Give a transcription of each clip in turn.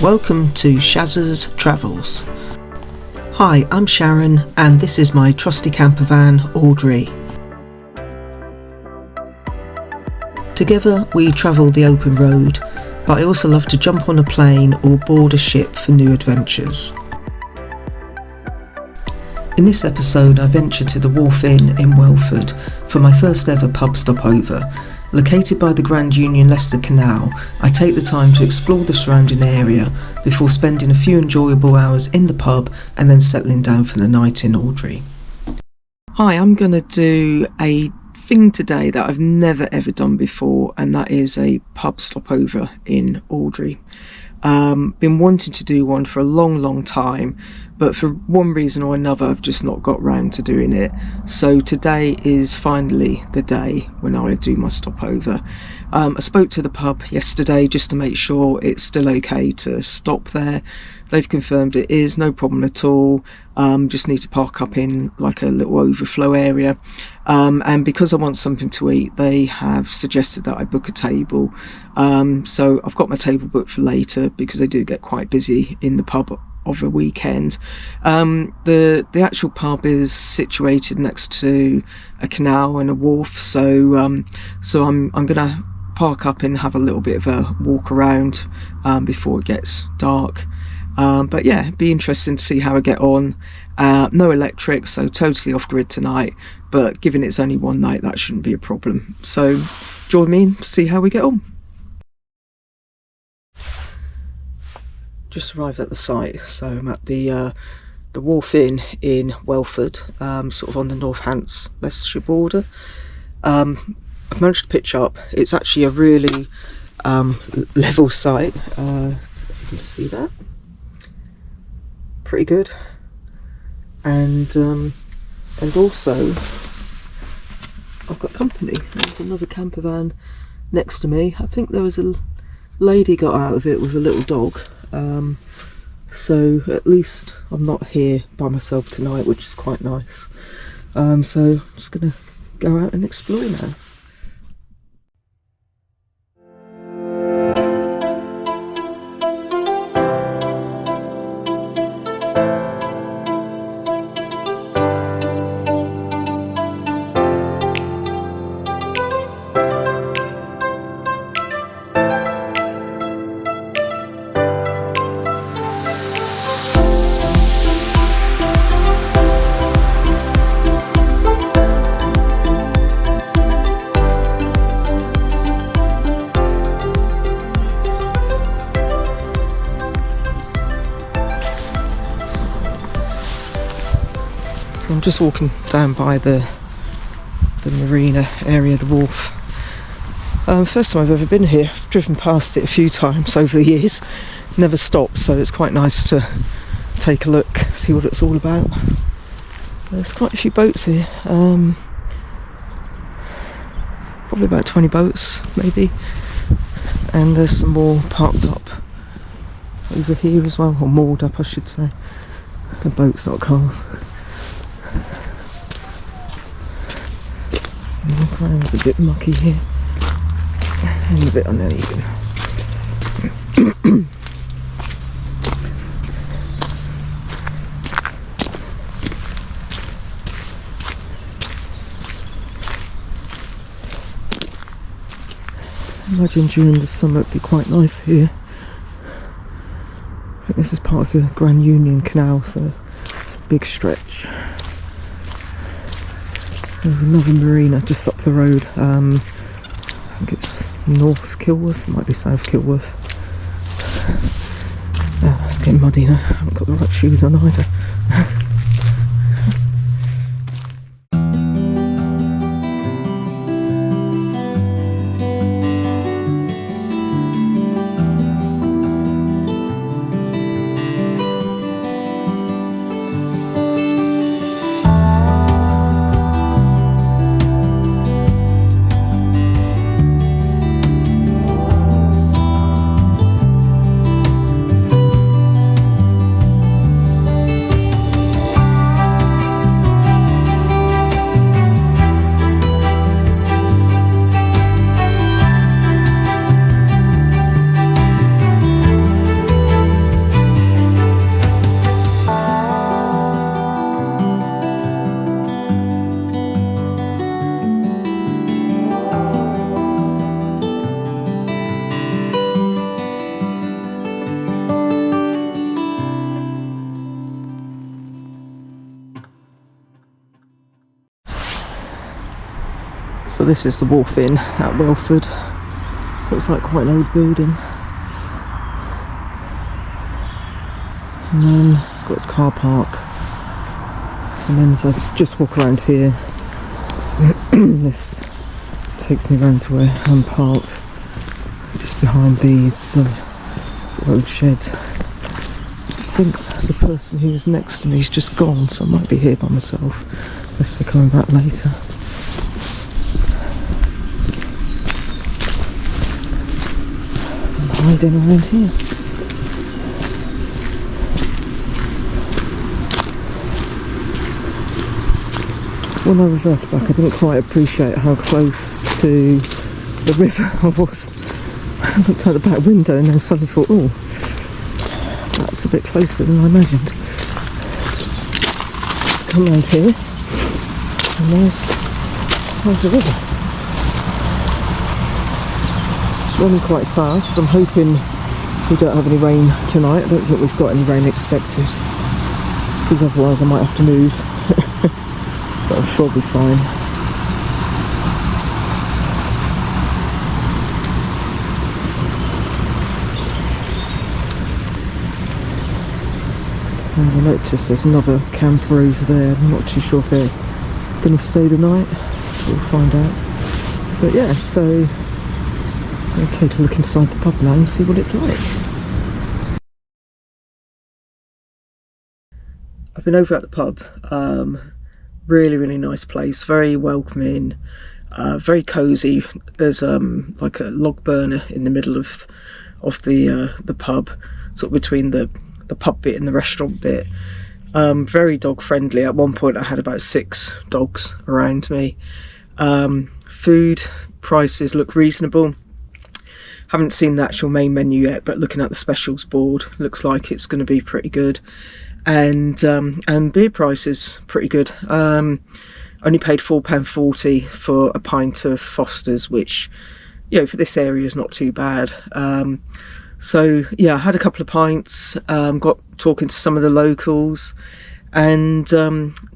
Welcome to Shazza's Travels. Hi, I'm Sharon and this is my trusty campervan, Audrey. Together we travel the open road, but I also love to jump on a plane or board a ship for new adventures. In this episode I venture to the Wharf Inn in Welford for my first ever pub stopover. Located by the Grand Union Canal, I take the time to explore the surrounding area before spending a few enjoyable hours in the pub and then settling down for the night in Audrey. Hi, I'm going to do a thing today that I've never ever done before, and that is a pub stopover in Audrey. Been wanting to do one for a long time, but for one reason or another I've just not got round to doing it. So today is finally the day when I do my stopover. I spoke to the pub yesterday just to make sure it's still okay to stop there. They've confirmed it is, no problem at all. Just need to park up in like a little overflow area. And because I want something to eat, they have suggested that I book a table. So I've got my table booked for later because they do get quite busy in the pub of a weekend. The actual pub is situated next to a canal and a wharf, so I'm gonna park up and have a little bit of a walk around before it gets dark. But yeah, it'd be interesting to see how I get on. No electric, so totally off grid tonight, but given it's only one night, that shouldn't be a problem. So join me and see how we get on. Just arrived at the site, so I'm at the Wharf Inn in Welford, sort of on the Northants Leicestershire border. I've managed to pitch up. It's actually a really level site. If you can see that, pretty good. And also I've got company. There's another campervan next to me. I think there was a lady got out of it with a little dog. So at least I'm not here by myself tonight, which is quite nice. So I'm just gonna go out and explore now. I'm just walking down by the marina area, the wharf. First time I've ever been here. I've driven past it a few times over the years, never stopped, so it's quite nice to take a look, see what it's all about. There's quite a few boats here, probably about 20 boats maybe, and there's some more parked up over here as well, or moored up I should say. The boats, not cars. The ground's a bit mucky here and a bit uneven. I imagine during the summer it'd be quite nice here. I think this is part of the Grand Union Canal, so it's a big stretch. There's another marina just up the road. I think it's North Kilworth, it might be South Kilworth. It's getting muddy now, I haven't got the right shoes on either. So this is the Wharf Inn at Welford. Looks like quite an old building. And then it's got its car park. And then as I just walk around here, this takes me round to where I'm parked, just behind these sort of old sheds. I think the person who was next to me is just gone, so I might be here by myself, unless they're coming back later. So I'm hiding around here. When I reversed back, I didn't quite appreciate how close to the river I was. I looked out the back window and then suddenly thought, oh, that's a bit closer than I imagined. Come round here, and there's the river. It's running quite fast. I'm hoping we don't have any rain tonight. I don't think we've got any rain expected, because otherwise I might have to move. But I'm sure I'll be fine. And I noticed there's another camper over there. I'm not too sure if they're going to stay the night. We'll find out. But yeah, so I'm going to take a look inside the pub now and see what it's like. I've been over at the pub. Really nice place, very welcoming, very cosy. There's like a log burner in the middle of the pub, sort of between the pub bit and the restaurant bit. Very dog friendly. At one point I had about 6 dogs around me. Food prices look reasonable. Haven't seen the actual main menu yet, but looking at the specials board, looks like it's going to be pretty good. And beer prices pretty good. Only paid £4.40 for a pint of Foster's, which, you know, for this area is not too bad. So yeah, I had a couple of pints, got talking to some of the locals, and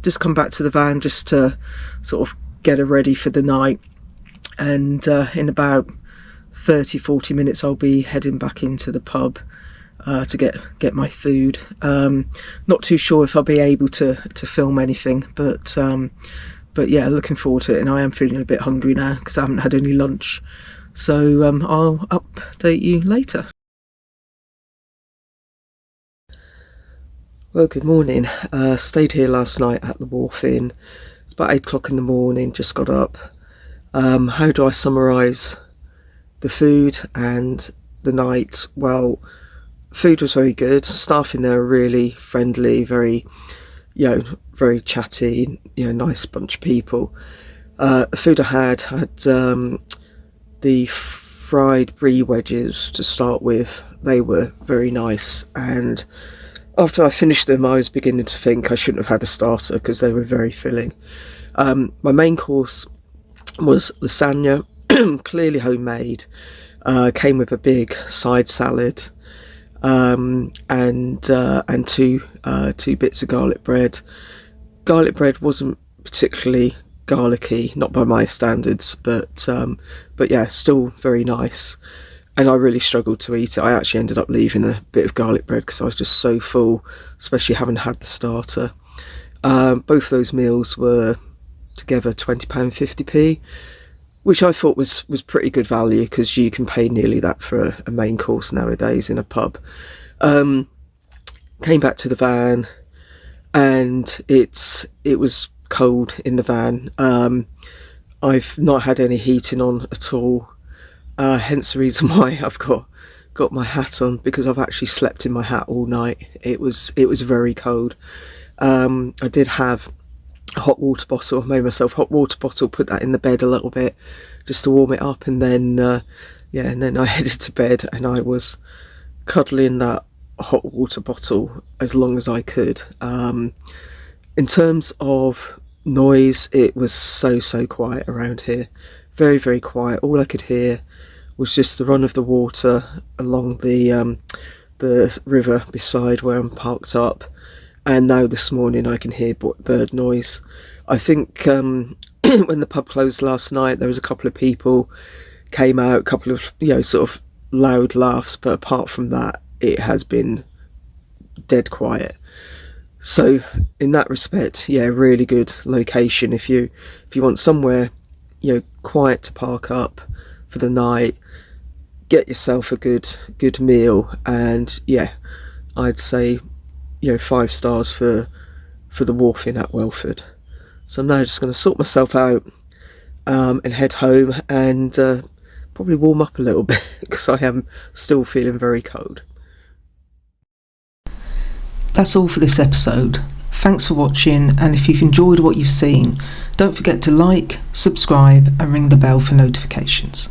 just come back to the van just to sort of get her ready for the night. And in about 30-40 minutes I'll be heading back into the pub to get my food. Not too sure if I'll be able to film anything, but yeah, looking forward to it. And I am feeling a bit hungry now because I haven't had any lunch, so I'll update you later. Well, good morning. Stayed here last night at the Wharf Inn. It's about 8 o'clock in the morning, just got up. How do I summarise the food and the night? Well, food was very good. Staff in there are really friendly, very, very chatty, nice bunch of people. The food I had the fried brie wedges to start with. They were very nice, and after I finished them I was beginning to think I shouldn't have had a starter because they were very filling. My main course was lasagna, clearly homemade. Came with a big side salad, and 2 bits of garlic bread. Garlic bread wasn't particularly garlicky, not by my standards, but yeah, still very nice. And I really struggled to eat it. I actually ended up leaving a bit of garlic bread because I was just so full, especially having had the starter. Both those meals were together £20.50p, which I thought was pretty good value, because you can pay nearly that for a main course nowadays in a pub. Came back to the van, and it was cold in the van. I've not had any heating on at all, hence the reason why I've got my hat on, because I've actually slept in my hat all night. It was very cold. I did have a hot water bottle. I made myself a hot water bottle, put that in the bed a little bit just to warm it up, and then and then I headed to bed, and I was cuddling that hot water bottle as long as I could. In terms of noise, it was so quiet around here, very quiet. All I could hear was just the run of the water along the river beside where I'm parked up. And now this morning I can hear bird noise. I think when the pub closed last night, there was a couple of people came out, a couple of, sort of loud laughs, but apart from that, it has been dead quiet. So in that respect, really good location if you want somewhere quiet to park up for the night, get yourself a good meal, and I'd say 5 stars for the Wharf Inn at Welford. So I'm now just going to sort myself out and head home and probably warm up a little bit because I am still feeling very cold. That's all for this episode. Thanks for watching, and if you've enjoyed what you've seen, don't forget to like, subscribe and ring the bell for notifications.